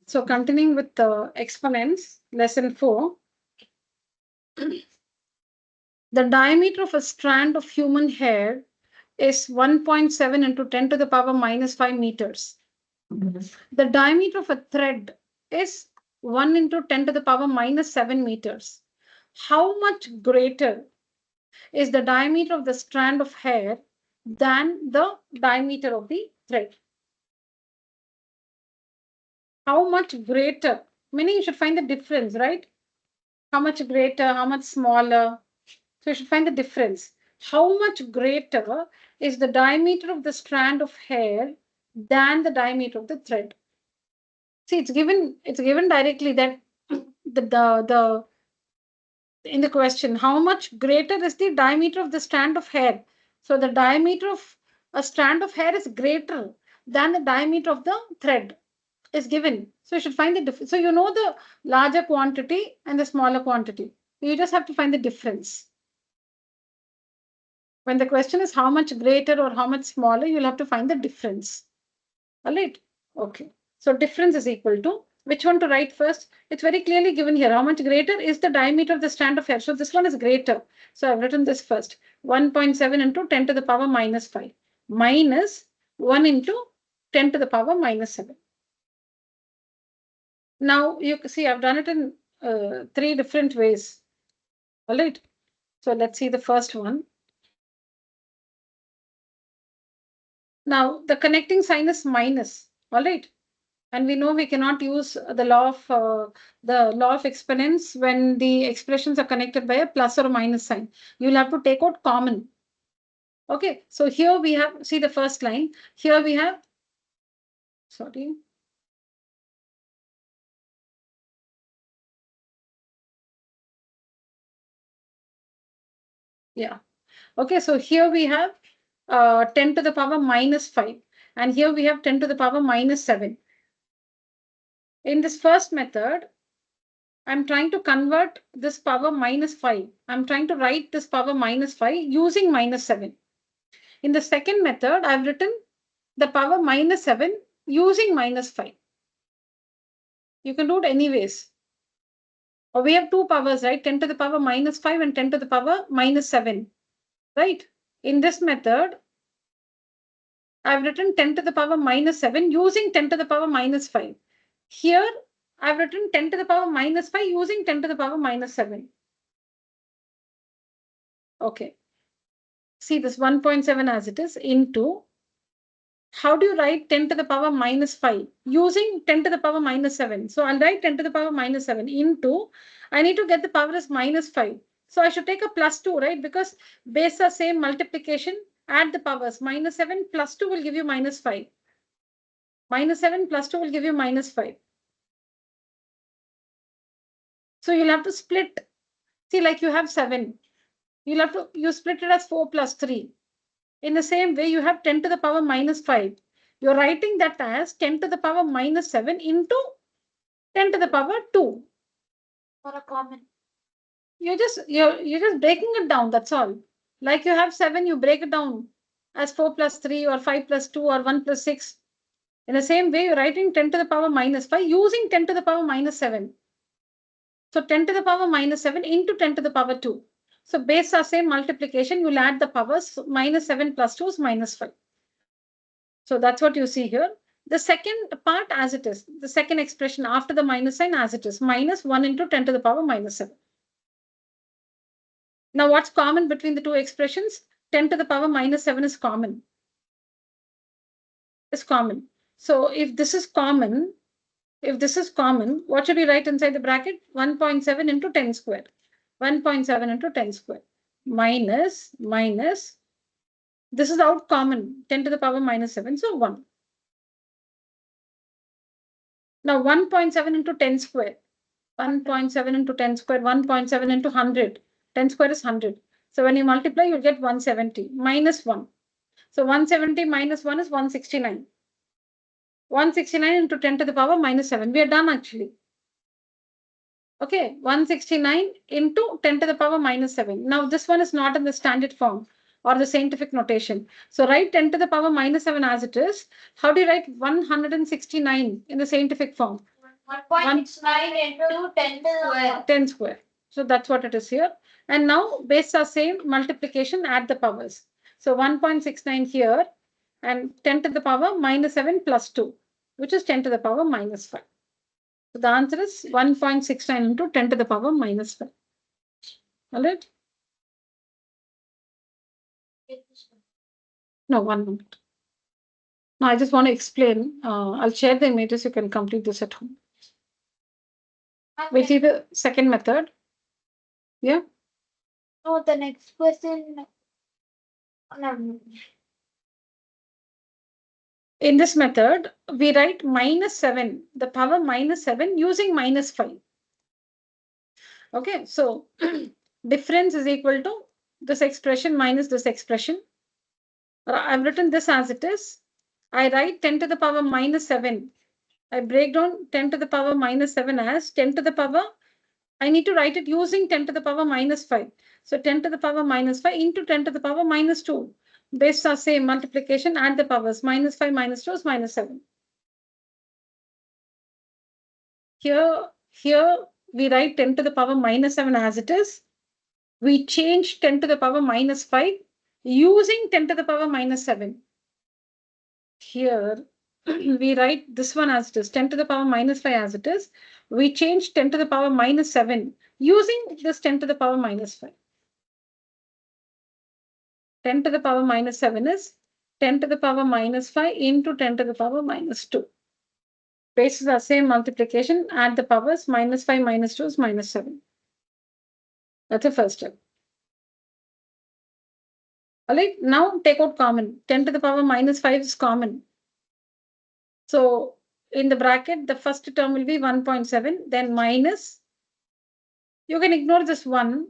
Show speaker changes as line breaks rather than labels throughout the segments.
So continuing with the exponents, lesson 4. The diameter of a strand of human hair is 1.7 into 10 to the power minus 5 meters. The diameter of a thread is 1 into 10 to the power minus 7 meters. How much greater is the diameter of the strand of hair than the diameter of the thread? How much greater? Meaning you should find the difference, right? How much greater, how much smaller? So you should find the difference. How much greater is the diameter of the strand of hair than the diameter of the thread? See, it's given directly that the in the question, how much greater is the diameter of the strand of hair? So the diameter of a strand of hair is greater than the diameter of the thread is given. So you should find the difference. So you know the larger quantity and the smaller quantity. You just have to find the difference. When the question is how much greater or how much smaller, you'll have to find the difference. All right. Okay. So difference is equal to which one to write first? It's very clearly given here. How much greater is the diameter of the strand of hair? So this one is greater. So I've written this first. 1.7 into 10 to the power minus 5 minus 1 into 10 to the power minus 7. Now you see I've done it in 3 different ways. All right. So let's see the first one. Now the connecting sign is minus. All right. And we know we cannot use the law of exponents when the expressions are connected by a plus or minus sign. You'll have to take out common. Okay, so here we have, see the first line. Here we have, sorry. Yeah. Okay, so here we have 10 to the power minus 5. And here we have 10 to the power minus 7. In this first method, I'm trying to convert this power minus 5. I'm trying to write this power minus 5 using minus 7. In the second method, I've written the power minus 7 using minus 5. You can do it anyways. Or we have two powers, right? 10 to the power minus 5 and 10 to the power minus 7, right? In this method, I've written 10 to the power minus 7 using 10 to the power minus 5. Here, I've written 10 to the power minus 5 using 10 to the power minus 7. Okay. See this 1.7 as it is into, how do you write 10 to the power minus 5 using 10 to the power minus 7? So I'll write 10 to the power minus 7 into, I need to get the power as minus 5. So I should take a plus 2, right? Because base are same, multiplication, add the powers. Minus 7 plus 2 will give you minus 5. Minus 7 plus 2 will give you minus 5. So you'll have to split. See, like you have 7. You split it as 4 plus 3. In the same way, you have 10 to the power minus 5. You're writing that as 10 to the power minus 7 into 10 to the power 2.
For a common.
You're just breaking it down, that's all. Like you have 7, you break it down as 4 plus 3 or 5 plus 2 or 1 plus 6. In the same way, you're writing 10 to the power minus 5 using 10 to the power minus 7. So 10 to the power minus 7 into 10 to the power 2. So base are same, multiplication, you'll add the powers. So minus 7 plus 2 is minus 5. So that's what you see here. The second part as it is, the second expression after the minus sign as it is, minus 1 into 10 to the power minus 7. Now what's common between the two expressions? 10 to the power minus 7 is common. Is common. So if this is common, what should we write inside the bracket? 1.7 into 10 squared. 1.7 into 10 squared. Minus, this is out common, 10 to the power minus 7, so 1. Now 1.7 into 10 squared. 1.7 into 10 squared, 1.7 into 100. 10 squared is 100. So when you multiply, you'll get 170 minus 1. So 170 minus 1 is 169. 169 into 10 to the power minus 7. We are done actually. Okay, 169 into 10 to the power minus 7. Now this one is not in the standard form or the scientific notation. So write 10 to the power minus 7 as it is. How do you write 169 in the scientific form?
1.69 into 10 square.
10 square. So that's what it is here. And now bases are same, multiplication, add the powers. So 1.69 here and 10 to the power minus 7 plus 2, which is 10 to the power minus 5. So the answer is 1.69 into 10 to the power minus 5. All right? No, 1 minute. Now I just want to explain. I'll share the images. You can complete this at home. We'll see the second method. Yeah.
No, the next question. No.
In this method, we write minus 7, the power minus 7 using minus 5. Okay, so difference is equal to this expression minus this expression. I've written this as it is. I write 10 to the power minus 7. I break down 10 to the power minus 7 as 10 to the power. I need to write it using 10 to the power minus 5. So 10 to the power minus 5 into 10 to the power minus 2. Bases are same, multiplication, add the powers. Minus 5 minus 2 is minus 7. Here we write 10 to the power minus 7 as it is. We change 10 to the power minus 5 using 10 to the power minus 7. Here we write this one as it is, 10 to the power minus 5 as it is. We change 10 to the power minus 7 using this 10 to the power minus 5. 10 to the power minus 7 is 10 to the power minus 5 into 10 to the power minus 2. Bases are same, multiplication, add the powers, minus 5 minus 2 is minus 7. That's the first step. All right, now take out common. 10 to the power minus 5 is common. So in the bracket, the first term will be 1.7, then minus. You can ignore this 1.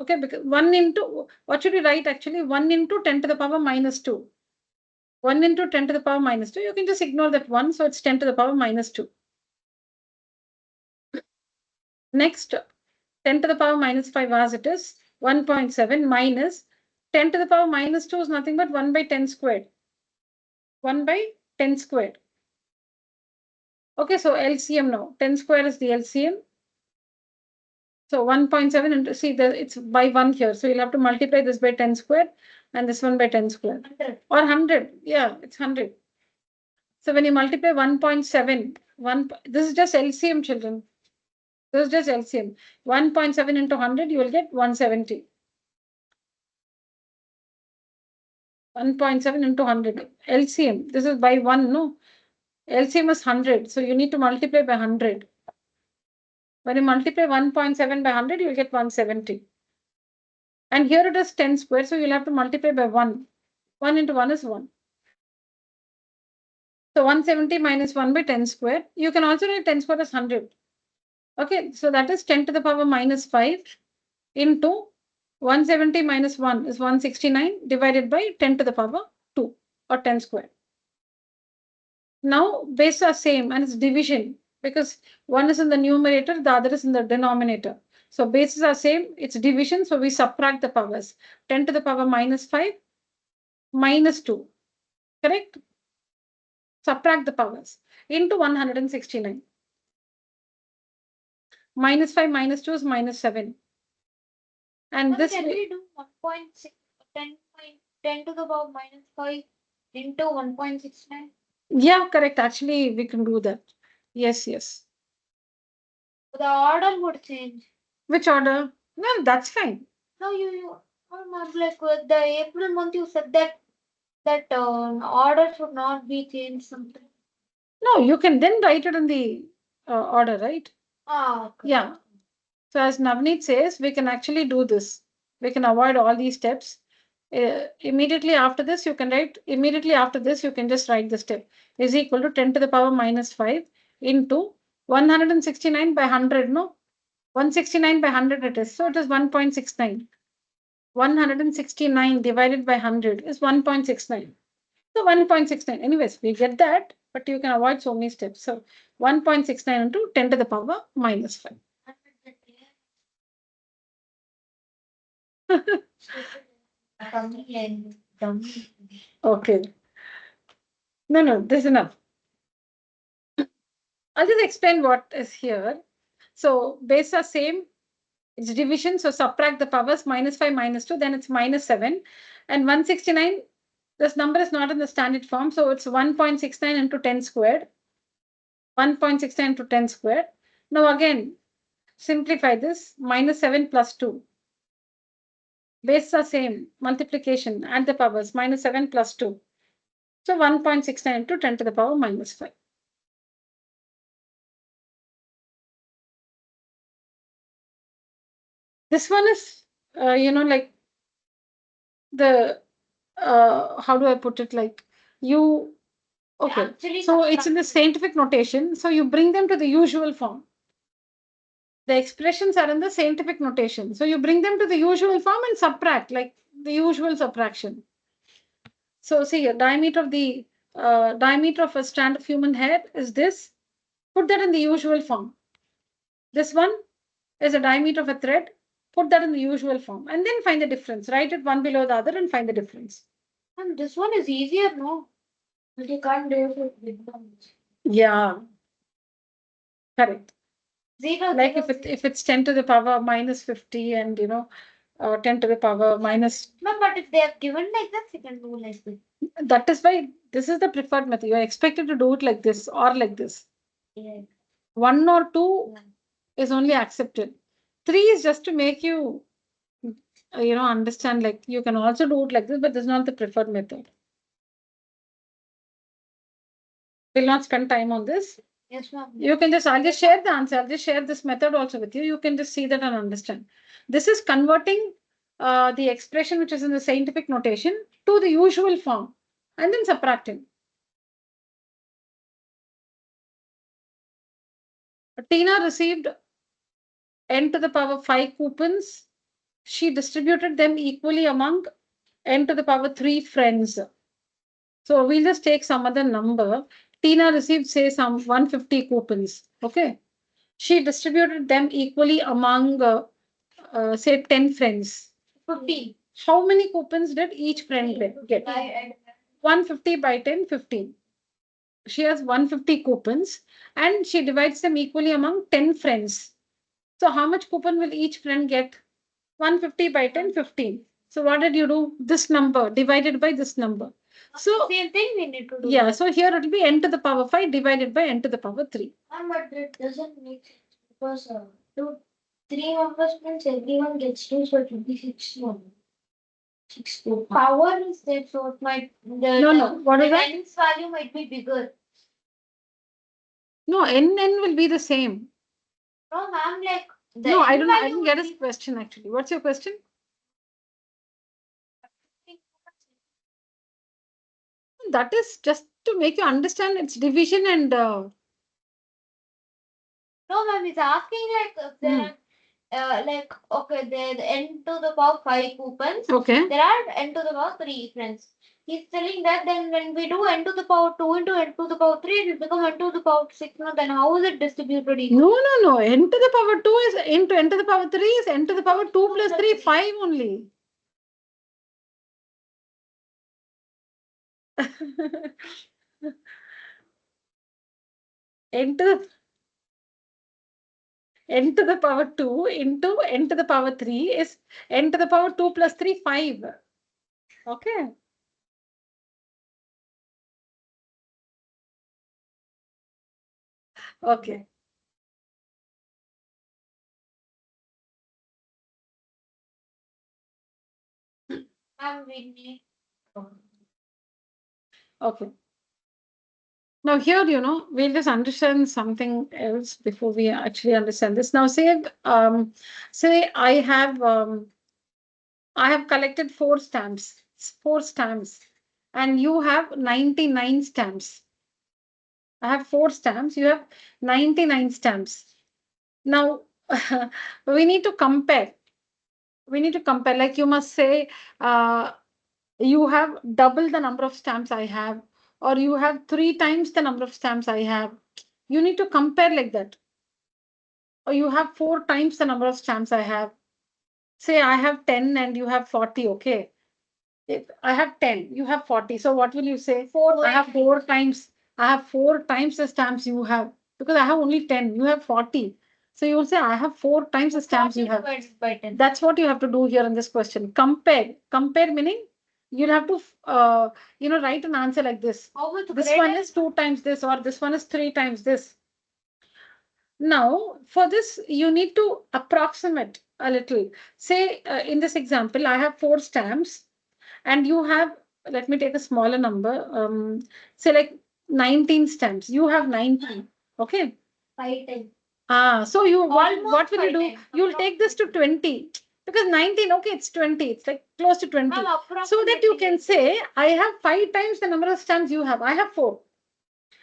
Okay, because 1 into, what should we write actually? 1 into 10 to the power minus 2. 1 into 10 to the power minus 2. You can just ignore that 1. So it's 10 to the power minus 2. Next, 10 to the power minus 5 as it is, 1.7 minus 10 to the power minus 2 is nothing but 1 by 10 squared. 1 by 10 squared. Okay, so LCM now. 10 square is the LCM. So 1.7 into, see, it's by 1 here. So you'll have to multiply this by 10 square and this one by 10 square.
100.
Or 100. Yeah, it's 100. So when you multiply 1.7, this is just LCM, children. This is just LCM. 1.7 into 100, you will get 170. 1.7 into 100. LCM. This is by 1, no? LCM is 100. So you need to multiply by 100. When you multiply 1.7 by 100, you will get 170. And here it is 10 square, so you'll have to multiply by 1. 1 into 1 is 1. So 170 minus 1 by 10 square. You can also write 10 square as 100. Okay, so that is 10 to the power minus 5 into 170 minus 1 is 169 divided by 10 to the power 2 or 10 square. Now bases are same and it's division because one is in the numerator, the other is in the denominator. So bases are same, it's division, so we subtract the powers. 10 to the power minus 5 minus 2, correct? Subtract the powers into 169. Minus 5 minus 2 is minus 7. And this
can we do 1.6, 10 to the power minus 5 into 1.69?
Yeah, correct. Actually, we can do that. Yes, yes.
The order would change.
Which order? No, that's fine.
No, not like with the April month you said that order should not be changed something.
No, you can then write it in the order, right?
Okay.
Yeah. So as Navneet says, we can actually do this. We can avoid all these steps. Immediately after this, you can write, immediately after this, you can just write the step is equal to 10 to the power minus 5 into 169 by 100, no? 169 by 100 it is. So it is 1.69. 169 divided by 100 is 1.69. So 1.69. Anyways, we get that, but you can avoid so many steps. So 1.69 into 10 to the power minus 5. Okay. No, this is enough. I'll just explain what is here. So base are same, it's division, so subtract the powers, -5, -2, then it's -7. And 169, this number is not in the standard form, so it's 1.69 into 10 squared. 1.69 into 10 squared. Now again, simplify this, -7 plus 2. Bases are same, multiplication, add the powers, -7 plus 2. So 1.69 into 10 to the power -5. This one is, like the, how do I put it? Like you, okay.
Actually,
So it's in the scientific notation. So you bring them to the usual form. The expressions are in the scientific notation. So you bring them to the usual form and subtract, like the usual subtraction. So see, diameter of a strand of human hair is this. Put that in the usual form. This one is a diameter of a thread. Put that in the usual form and then find the difference. Write it one below the other and find the difference.
And this one is easier, no? But you can't do it with big numbers.
Yeah, correct.
Zero,
Like
zero,
if it's 10 to the power -50 and 10 to the power minus.
No, but if they have given like that, you can do like this.
That is why this is the preferred method. You are expected to do it like this or like this.
Yeah.
1 or 2 is only accepted. 3 is just to make you, understand, like you can also do it like this, but this is not the preferred method. We'll not spend time on this.
Yes, ma'am.
You can just, I'll just share the answer. I'll just share this method also with you. You can just see that and understand. This is converting the expression which is in the scientific notation to the usual form and then subtracting. Tina received n to the power 5 coupons. She distributed them equally among n to the power 3 friends. So we'll just take some other number. Tina received, say, some 150 coupons. Okay. She distributed them equally among, say, 10 friends.
50.
How many coupons did each friend get? 150 by 10, 15. She has 150 coupons and she divides them equally among 10 friends. So how much coupon will each friend get? 150 by 10, 15. So what did you do? This number divided by this number. So
same thing we need to do.
Yeah, so here it will be n to the power 5 divided by n to the power 3.
But it doesn't make sense because two, three numbers means everyone gets two, so it will be 61. 60. Power is there, so it might
No. What is that?
n's value might be bigger.
No, n will be the same.
No, ma'am, like
No, I didn't get his question actually. What's your question? That is just to make you understand its division and
No, ma'am, he's asking like if there are like okay, there n to the power 5 coupons.
Okay.
There are n to the power 3 friends. He's telling that then when we do n to the power 2 into n to the power 3, it will become n to the power 6. No, then how is it distributed equally?
No. N to the power 2 is into n to the power 3 is n to the power 2 plus 3, 5 only. n to the n to the power 2 into n to the power 3 is n to the power 2 plus 3, 5. Okay. Okay.
And we need.
Okay. Now here, we'll just understand something else before we actually understand this. Now say I have collected 4 stamps, and you have 99 stamps. I have 4 stamps, you have 99 stamps. Now we need to compare. Like you must say, you have double the number of stamps I have, or you have 3 times the number of stamps I have. You need to compare like that. Or you have 4 times the number of stamps I have. Say I have 10 and you have 40, okay? If I have 10, you have 40. So what will you say? I have 4 times the stamps you have because I have only 10. You have 40. So you will say, I have 4 times the stamps you have.
By 10.
That's what you have to do here in this question. Compare. Compare meaning you'll have to, write an answer like this. This one is 2 times this, or this one is 3 times this. Now, for this, you need to approximate a little. Say, in this example, I have 4 stamps, and you have, let me take a smaller number, say like 19 stamps. You have 19. Okay.
5 times.
So what will you do?
Times.
You'll take this to 20 because 19, okay, it's 20. It's like close to 20. So that you can say, I have 5 times the number of stamps you have. I have 4.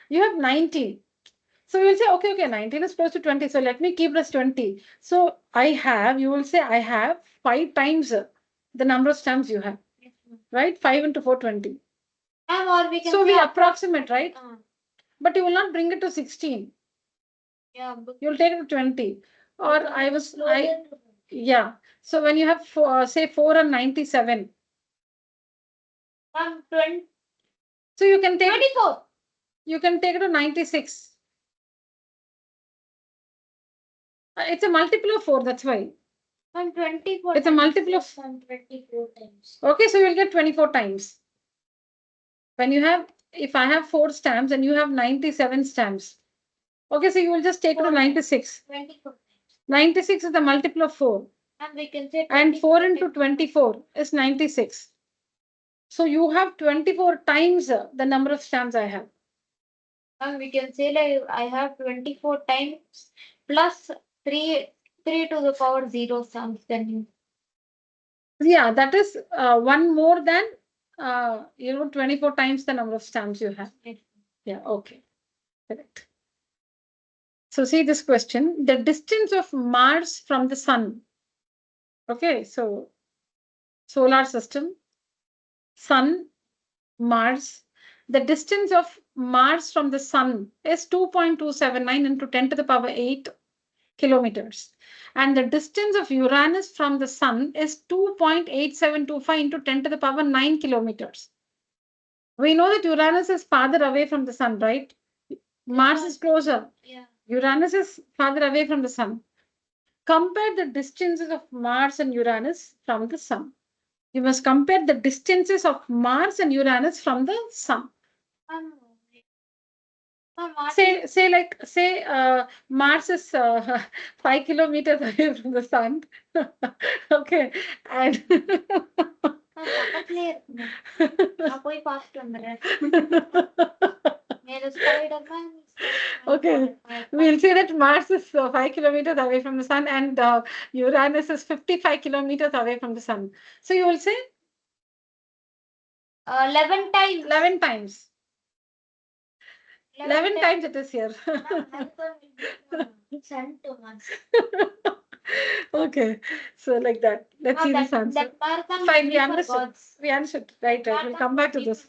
You have 19. So you'll say, okay, 19 is close to 20. So let me keep this 20. So you will say, I have 5 times the number of stamps you have. Right? 5 into 4, 20.
Or we can
so we approximate, right? But you will not bring it to 16.
Yeah.
You'll take it to 20. Or yeah. So when you have, say, 4 and 97.
20.
So you can take
24.
You can take it to 96. It's a multiple of 4, that's why.
24.
It's a multiple of
24 times.
Okay, so you'll get 24 times. When you have, if I have 4 stamps and you have 97 stamps. Okay, so you will just take it to 96.
24 times.
96 is the multiple of 4.
And we can say
And 4 into 24 is 96. So you have 24 times the number of stamps I have.
And we can say like I have 24 times plus 3 to the power 0 stamps then you.
Yeah, that is one more than 24 times the number of stamps you have. Yeah, okay. Correct. So see this question, the distance of Mars from the sun. Okay, so solar system, sun, Mars. The distance of Mars from the sun is 2.279 into 10 to the power 8 kilometers. And the distance of Uranus from the sun is 2.8725 into 10 to the power 9 kilometers. We know that Uranus is farther away from the sun, right? Mars is closer.
Yeah.
Uranus is farther away from the sun. Compare the distances of Mars and Uranus from the sun. You must compare the distances of Mars and Uranus from the sun. Say Mars is 5 kilometers away from the sun. Okay. And okay, we'll say that Mars is 5 kilometers away from the sun and Uranus is 55 kilometers away from the sun. So you will say
11 times.
11 times. 11 times it is here. Okay, so like that. Let's see this answer. Fine, we understood. We understood. Right. We'll come back to this.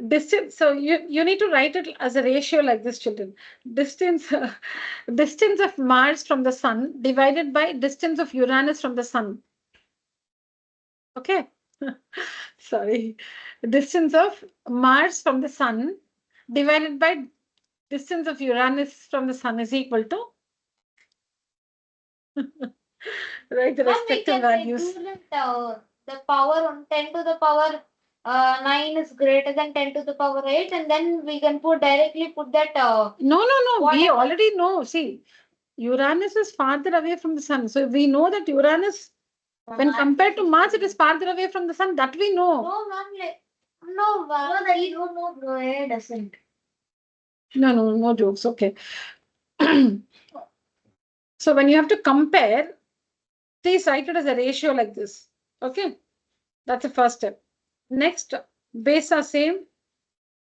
Distance. So you need to write it as a ratio like this, children. Distance of Mars from the sun divided by distance of Uranus from the sun. Okay. Sorry. Distance of Mars from the sun divided by distance of Uranus from the sun is equal to right, the respective values.
The power on 10 to the power 9 is greater than 10 to the power 8, and then we can directly put that.
No. We already know. See, Uranus is farther away from the sun. So we know that Uranus, when compared to Mars, it is farther away from the sun. That we know.
No, ma'am. No, that you don't know, bro. It doesn't.
No jokes. Okay. So when you have to compare, please write it as a ratio like this. Okay. That's the first step. Next, base are same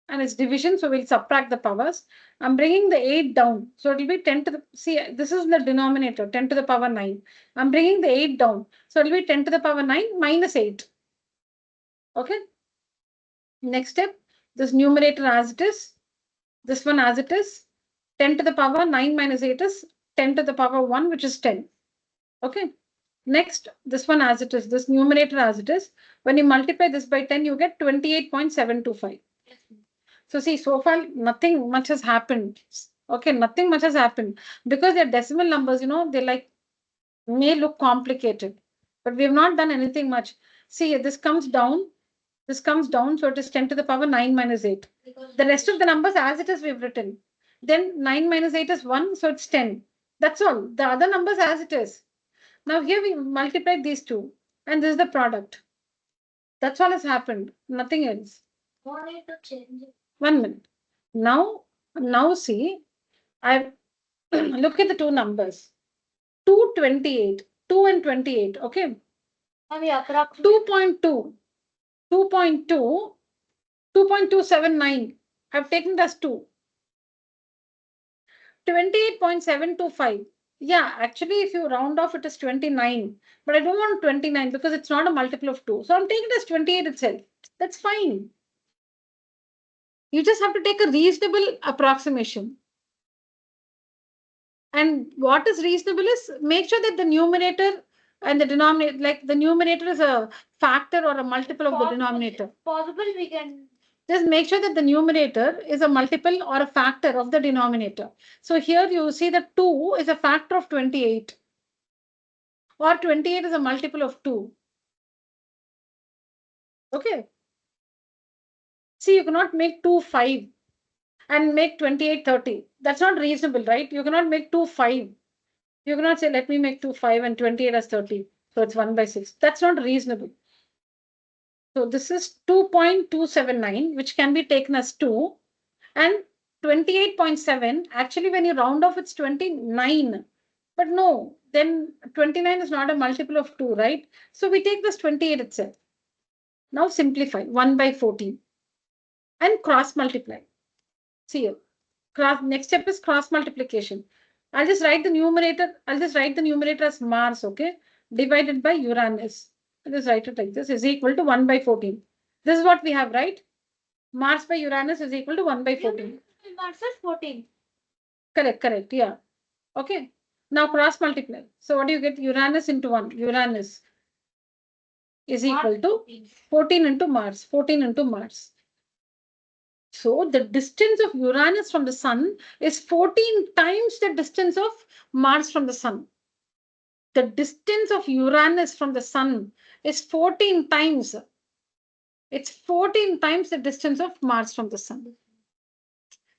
and it's division. So we'll subtract the powers. I'm bringing the 8 down. So it will be 10 to the, see, this is the denominator, 10 to the power 9. I'm bringing the 8 down. So it will be 10 to the power 9 minus 8. Okay. Next step, this numerator as it is, this one as it is, 10 to the power 9 minus 8 is 10 to the power 1, which is 10. Okay. Next, this one as it is, this numerator as it is. When you multiply this by 10, you get 28.725. So see, so far, nothing much has happened. Okay, nothing much has happened because they're decimal numbers, they like may look complicated, but we have not done anything much. See, this comes down, so it is 10 to the power 9 minus 8. The rest of the numbers as it is we've written. Then 9 minus 8 is 1, so it's 10. That's all. The other numbers as it is. Now here we multiplied these two, and this is the product. That's all has happened. Nothing else.
No need to change it.
1 minute. Now see, I look at the two numbers. 228. 2 and 28. Okay.
Maybe approximately
2.2. 2.2. 2.279. I've taken it as 2. 28.725. Yeah, actually, if you round off, it is 29. But I don't want 29 because it's not a multiple of 2. So I'm taking it as 28 itself. That's fine. You just have to take a reasonable approximation. And what is reasonable is make sure that the numerator and the denominator, like the numerator is a factor or a multiple of the denominator.
Possible we can
just make sure that the numerator is a multiple or a factor of the denominator. So here you see that 2 is a factor of 28 or 28 is a multiple of 2. Okay. See, you cannot make 2 5 and make 28 30. That's not reasonable, right? You cannot make 2 5. You cannot say, let me make 2 5 and 28 as 30. So it's 1 by 6. That's not reasonable. So this is 2.279, which can be taken as 2. And 28.7, actually, when you round off, it's 29. But no, then 29 is not a multiple of 2, right? So we take this 28 itself. Now simplify 1 by 14 and cross multiply. See here. Next step is cross multiplication. I'll just write the numerator as Mars, okay? Divided by Uranus. I'll just write it like this is equal to 1 by 14. This is what we have, right? Mars by Uranus is equal to 1 by 14.
Mars is 14.
Correct, yeah. Okay. Now cross multiply. So what do you get? Uranus into 1. Uranus is equal to 14 into Mars. 14 into Mars. So the distance of Uranus from the sun is 14 times the distance of Mars from the sun. The distance of Uranus from the sun is 14 times. It's 14 times the distance of Mars from the sun.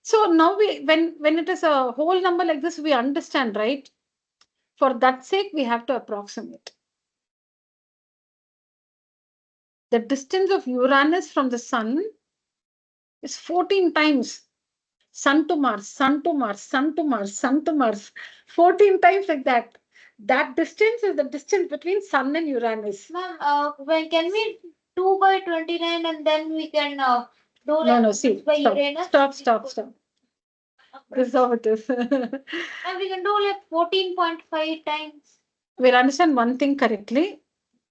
So now when it is a whole number like this, we understand, right? For that sake, we have to approximate. The distance of Uranus from the sun is 14 times. Sun to Mars, Sun to Mars, Sun to Mars, Sun to Mars. 14 times like that. That distance is the distance between Sun and Uranus.
Ma'am, when can we 2 by 29 and then we can do
No, see,
by Uranus?
Stop. This is how it is.
And we can do like 14.5 times.
We'll understand one thing correctly.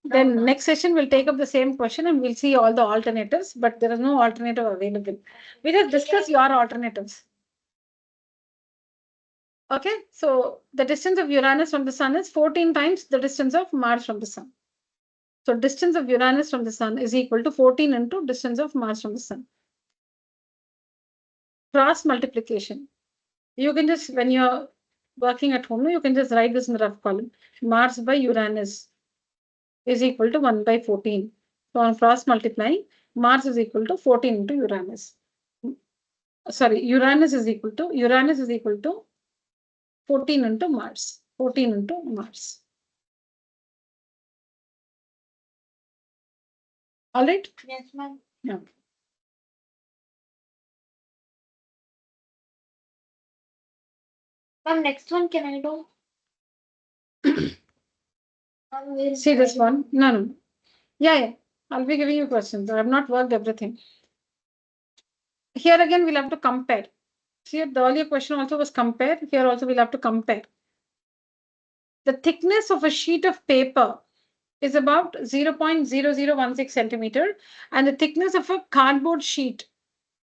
Then next session we'll take up the same question and we'll see all the alternatives, but there is no alternative available. We just discuss your alternatives. Okay, so the distance of Uranus from the sun is 14 times the distance of Mars from the sun. So distance of Uranus from the sun is equal to 14 into distance of Mars from the sun. Cross multiplication. You can just, when you're working at home, you can just write this in the rough column. Mars by Uranus is equal to 1 by 14. So on cross multiplying, Mars is equal to 14 into Uranus. Sorry, Uranus is equal to 14 into Mars. 14 into Mars. All right?
Yes, ma'am.
Yeah.
Ma'am, next one can I do?
See this one? No. Yeah. I'll be giving you questions. I have not worked everything. Here again, we'll have to compare. See, the earlier question also was compare. Here also we'll have to compare. The thickness of a sheet of paper is about 0.0016 centimeter and the thickness of a cardboard sheet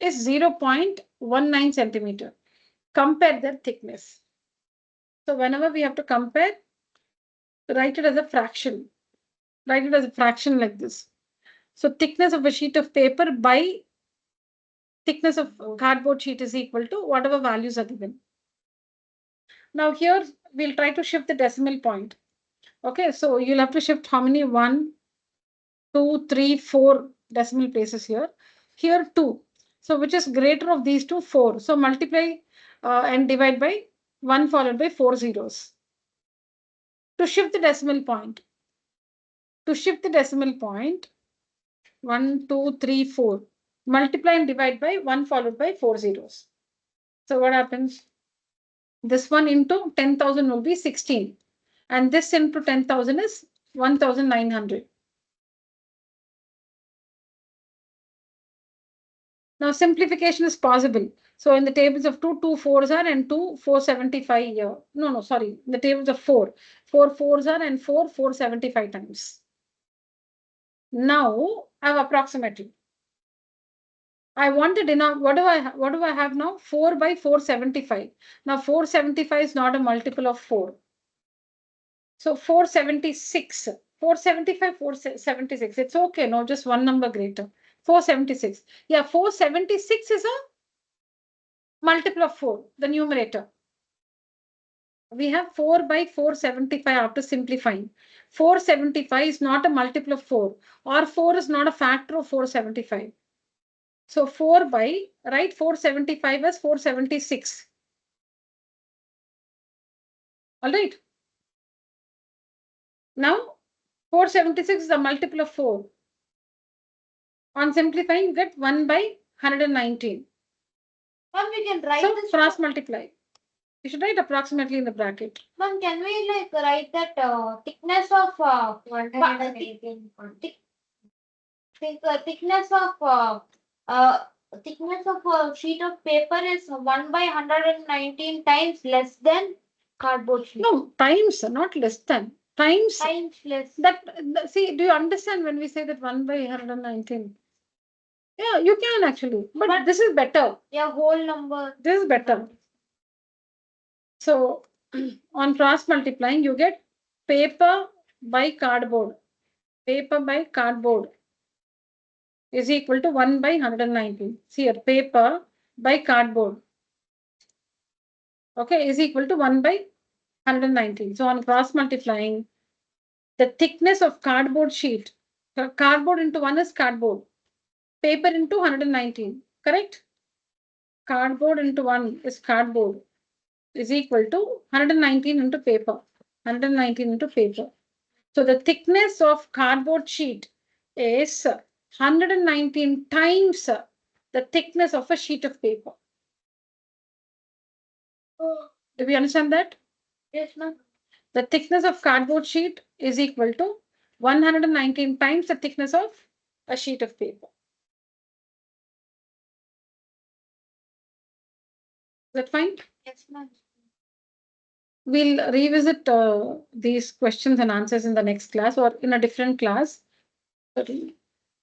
is 0.19 centimeter. Compare their thickness. So whenever we have to compare, write it as a fraction. Write it as a fraction like this. So thickness of a sheet of paper by thickness of cardboard sheet is equal to whatever values are given. Now here we'll try to shift the decimal point. Okay, so you'll have to shift how many? 1, 2, 3, 4 decimal places here. Here 2. So which is greater of these two? 4. So multiply and divide by 1 followed by 4 zeros. To shift the decimal point. To shift the decimal point, 1, 2, 3, 4. Multiply and divide by 1 followed by 4 zeros. So what happens? This one into 10,000 will be 16. And this into 10,000 is 1,900. Now simplification is possible. So in the tables of 2, 2 fours are and 2, 475 here. No, sorry. The tables of 4, 4 fours are and 4, 475 times. Now I have approximately. I wanted enough. What do I have now? 4 by 475. Now 475 is not a multiple of 4. So 476. 475, 476. It's okay. No, just one number greater. 476. Yeah, 476 is a multiple of 4, the numerator. We have 4 by 475 after simplifying. 475 is not a multiple of 4, or 4 is not a factor of 475. So 4 by, write 475 as 476. All right. Now 476 is a multiple of 4. On simplifying, you get 1 by 119.
Ma'am, we can write
So
this.
cross multiply. You should write approximately in the bracket.
Ma'am, can we like write that thickness of 118? Thickness of a sheet of paper is 1 by 119 times less than cardboard sheet.
No, times, not less than. Times
less.
See, do you understand when we say that 1 by 119? Yeah, you can actually, but this is better.
Yeah, whole number.
This is better. So on cross multiplying, you get paper by cardboard. Paper by cardboard is equal to 1 by 119. See here, paper by cardboard. Okay, is equal to 1 by 119. So on cross multiplying, the thickness of cardboard sheet, cardboard into 1 is cardboard. Paper into 119, correct? Cardboard into 1 is cardboard is equal to 119 into paper. 119 into paper. So the thickness of cardboard sheet is 119 times the thickness of a sheet of paper. Do we understand that?
Yes, ma'am.
The thickness of cardboard sheet is equal to 119 times the thickness of a sheet of paper. Is that fine?
Yes, ma'am.
We'll revisit these questions and answers in the next class or in a different class. But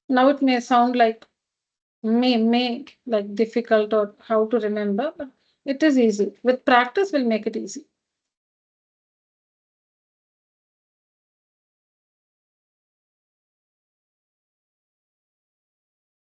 now it may sound like may like difficult or how to remember, but it is easy. With practice, we'll make it easy.